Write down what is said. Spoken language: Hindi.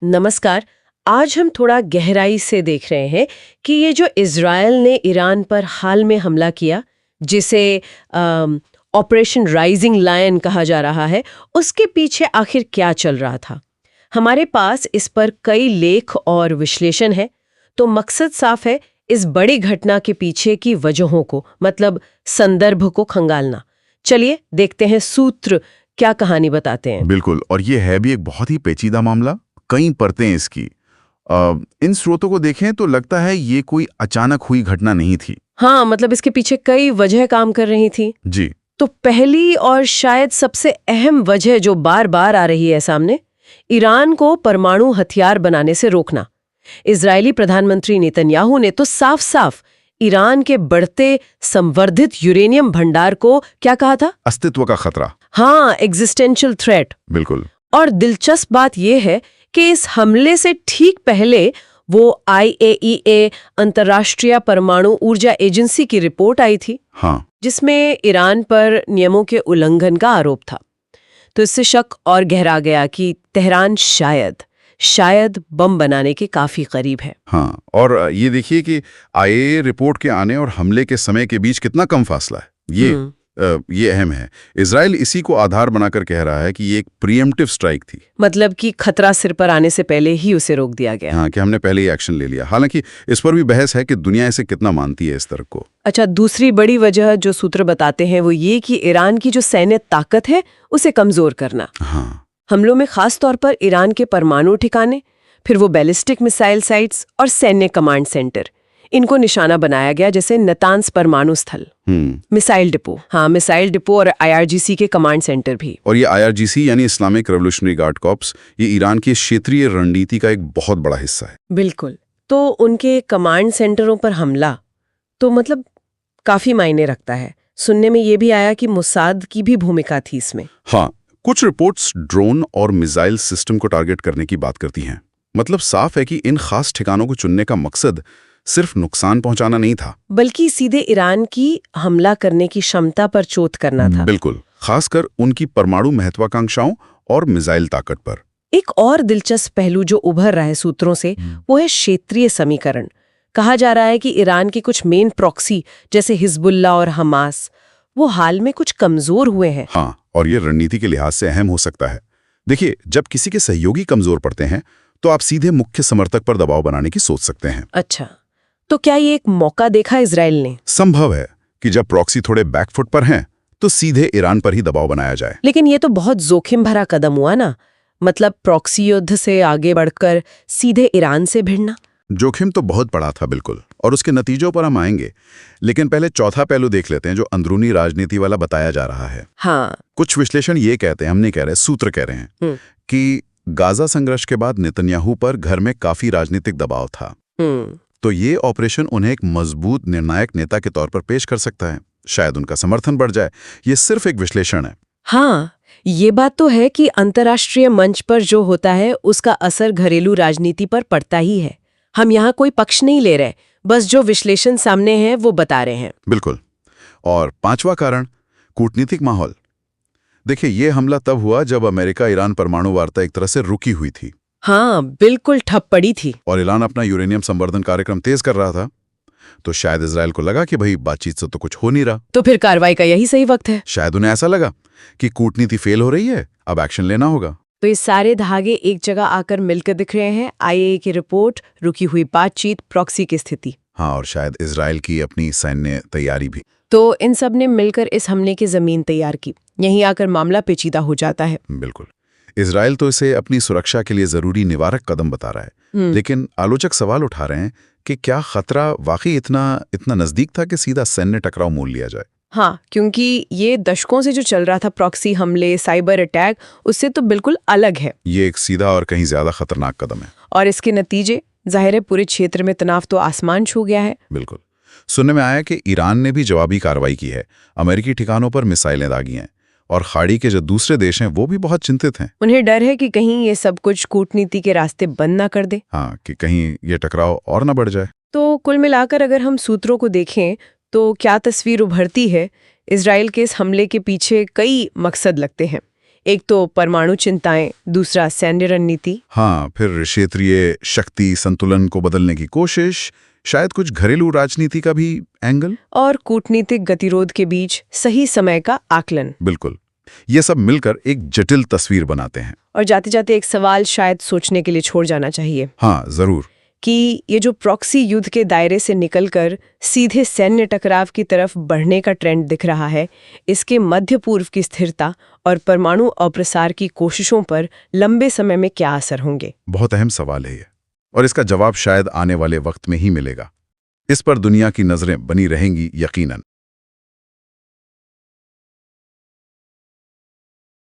नमस्कार। आज हम थोड़ा गहराई से देख रहे हैं कि ये जो इज़राइल ने ईरान पर हाल में हमला किया, जिसे ऑपरेशन राइजिंग लायन कहा जा रहा है, उसके पीछे आखिर क्या चल रहा था। हमारे पास इस पर कई लेख और विश्लेषण है, तो मकसद साफ है, इस बड़ी घटना के पीछे की वजहों को, मतलब संदर्भ को खंगालना। चलिए देखते हैं सूत्र क्या कहानी बताते हैं। बिल्कुल, और ये है भी एक बहुत ही पेचीदा मामला, कई परतें इसकी। इन स्रोतों को देखें तो लगता है ये कोई अचानक हुई घटना नहीं थी। हाँ, मतलब इसके पीछे कई वजह काम कर रही थी। जी। तो पहली और शायद सबसे अहम वजह जो बार बार आ रही है सामने, ईरान को परमाणु हथियार बनाने से रोकना। इजरायली प्रधानमंत्री नेतन्याहू ने तो साफ साफ ईरान के बढ़ते संवर्धित यूरेनियम भंडार को क्या कहा था? अस्तित्व का खतरा। हाँ, एग्जिस्टेंशियल थ्रेट। बिल्कुल। और दिलचस्प बात यह है कि इस हमले से ठीक पहले वो IAEA अंतर्राष्ट्रीय परमाणु ऊर्जा एजेंसी की रिपोर्ट आई थी। हाँ। जिसमें ईरान पर नियमों के उल्लंघन का आरोप था। तो इससे शक और गहरा गया कि तेहरान शायद बम बनाने के काफी करीब है। हाँ, और ये देखिए कि IAEA रिपोर्ट के आने और हमले के समय के बीच कितना कम फासला है। ये अहम है। इजराइल इसी को आधार बनाकर कह रहा है कि ये एक प्रीएम्प्टिव स्ट्राइक थी। मतलब कि खतरा सिर पर आने से पहले ही उसे रोक दिया गया। हाँ, कि हमने पहले ही एक्शन ले लिया। हालांकि इस पर भी बहस है कि दुनिया इसे कितना मानती है इस तर्क को। अच्छा, दूसरी बड़ी वजह जो सूत्र बताते हैं वो ये कि ईरान की जो सैन्य ताकत है उसे कमजोर करना। हाँ। हमलों में खास तौर पर ईरान के परमाणु ठिकाने, फिर वो बैलिस्टिक मिसाइल साइट्स और सैन्य कमांड सेंटर, इनको निशाना बनाया गया, जैसे नतांस परमाणु स्थल, मिसाइल डिपो और IRGC के कमांड सेंटर भी। और ये IRGC यानी इस्लामिक रेवोल्यूशनरी गार्ड कॉर्प्स, ये ईरान की क्षेत्रीय रणनीति का एक बहुत बड़ा हिस्सा है। बिल्कुल। तो उनके कमांड सेंटरों पर हमला तो मतलब काफी मायने रखता है। सुनने में ये भी आया कि मोसाद की भी भूमिका थी इसमें। हाँ, कुछ रिपोर्ट्स ड्रोन और मिसाइल सिस्टम को टारगेट करने की बात करती हैं। मतलब साफ है कि इन खास ठिकानों को चुनने का मकसद सिर्फ नुकसान पहुंचाना नहीं था, बल्कि सीधे ईरान की हमला करने की क्षमता पर चोट करना था। बिल्कुल, खासकर उनकी परमाणु महत्वाकांक्षाओं और मिसाइल ताकत पर। एक और दिलचस्प पहलू जो उभर रहा है सूत्रों से, वो है क्षेत्रीय समीकरण। कहा जा रहा है कि ईरान के कुछ मेन प्रॉक्सी जैसे हिजबुल्लाह और हमास, वो हाल में कुछ कमजोर हुए हैं। हाँ, और ये रणनीति के लिहाज से अहम हो सकता है। देखिए, जब किसी के सहयोगी कमजोर पड़ते हैं तो आप सीधे मुख्य समर्थक पर दबाव बनाने की सोच सकते हैं। अच्छा, तो क्या ये एक मौका देखा इजराइल ने? संभव है कि जब प्रॉक्सी थोड़े बैकफुट पर हैं तो सीधे ईरान पर ही दबाव बनाया जाए। लेकिन ये तो बहुत जोखिम भरा कदम हुआ ना, मतलब प्रॉक्सी युद्ध से आगे बढ़कर सीधे ईरान से भिड़ना। जोखिम तो बहुत बड़ा था, बिल्कुल, और उसके नतीजों पर हम आएंगे। लेकिन पहले चौथा पहलू देख लेते हैं जो अंदरूनी राजनीति वाला बताया जा रहा है। हाँ। कुछ विश्लेषण ये कहते हैं, हम नहीं कह रहे, सूत्र कह रहे हैं कि गाजा संघर्ष के बाद नेतन्याहू पर घर में काफी राजनीतिक दबाव था। तो ये ऑपरेशन उन्हें एक मजबूत निर्णायक नेता के तौर पर पेश कर सकता है। शायद उनका समर्थन बढ़ जाए। ये सिर्फ एक विश्लेषण है। हाँ, ये बात तो है कि अंतर्राष्ट्रीय मंच पर जो होता है उसका असर घरेलू राजनीति पर पड़ता ही है। हम यहाँ कोई पक्ष नहीं ले रहे, बस जो विश्लेषण सामने है वो बता रहे हैं। बिल्कुल। और पांचवा कारण, कूटनीतिक माहौल। देखिए, ये हमला तब हुआ जब अमेरिका ईरान परमाणु वार्ता एक तरह से रुकी हुई थी। हाँ, बिल्कुल ठप पड़ी थी। और ईरान अपना यूरेनियम संवर्धन कार्यक्रम तेज कर रहा था। तो शायद इजराइल को लगा कि भाई बातचीत से तो कुछ हो नहीं रहा, तो फिर कार्रवाई का यही सही वक्त है। शायद उन्हें ऐसा लगा कि कूटनीति फेल हो रही है, अब एक्शन लेना होगा। तो ये सारे धागे एक जगह आकर मिलकर दिख रहे हैं। IAEA की रिपोर्ट, रुकी हुई बातचीत, प्रॉक्सी की स्थिति। हाँ, और शायद इजराइल की अपनी सैन्य तैयारी भी। तो इन सब ने मिलकर इस हमले की जमीन तैयार की। यहीं आकर मामला पेचीदा हो जाता है। बिल्कुल। इजराइल तो इसे अपनी सुरक्षा के लिए जरूरी निवारक कदम बता रहा है, लेकिन आलोचक सवाल उठा रहे हैं कि क्या खतरा वाकई इतना नजदीक था कि सीधा सैन्य टकराव मोल लिया जाए। हाँ, क्योंकि ये दशकों से जो चल रहा था प्रॉक्सी हमले, साइबर अटैक, उससे तो बिल्कुल अलग है। ये एक सीधा और कहीं ज्यादा खतरनाक कदम है। और इसके नतीजे जाहिर है पूरे क्षेत्र में तनाव तो आसमान छू गया है। बिल्कुल। सुनने में आया कि ईरान ने भी जवाबी कार्रवाई की है, अमेरिकी ठिकानों पर मिसाइलें दागी हैं, और खाड़ी के जो दूसरे देश हैं वो भी बहुत चिंतित हैं। उन्हें डर है कि कहीं ये सब कुछ कूटनीति के रास्ते बंद ना कर दे। हाँ, कि कहीं ये टकराव और ना बढ़ जाए। तो कुल मिलाकर अगर हम सूत्रों को देखें तो क्या तस्वीर उभरती है? इजराइल के इस हमले के पीछे कई मकसद लगते हैं। एक तो परमाणु चिंताएं, दूसरा सैन्य रणनीति। हाँ, फिर क्षेत्रीय शक्ति संतुलन को बदलने की कोशिश, शायद कुछ घरेलू राजनीति का भी एंगल, और कूटनीतिक गतिरोध के बीच सही समय का आकलन। बिल्कुल। ये सब मिलकर एक जटिल तस्वीर बनाते हैं। और जाते जाते एक सवाल शायद सोचने के लिए छोड़ जाना चाहिए हाँ, जरूर। कि ये जो प्रॉक्सी युद्ध के दायरे से निकलकर सीधे सैन्य टकराव की तरफ बढ़ने का ट्रेंड दिख रहा है, इसके मध्य पूर्व की स्थिरता और परमाणु अप्रसार की कोशिशों पर लंबे समय में क्या असर होंगे? बहुत अहम सवाल है ये, और इसका जवाब शायद आने वाले वक्त में ही मिलेगा। इस पर दुनिया की नजरें बनी रहेंगी, यकीनन।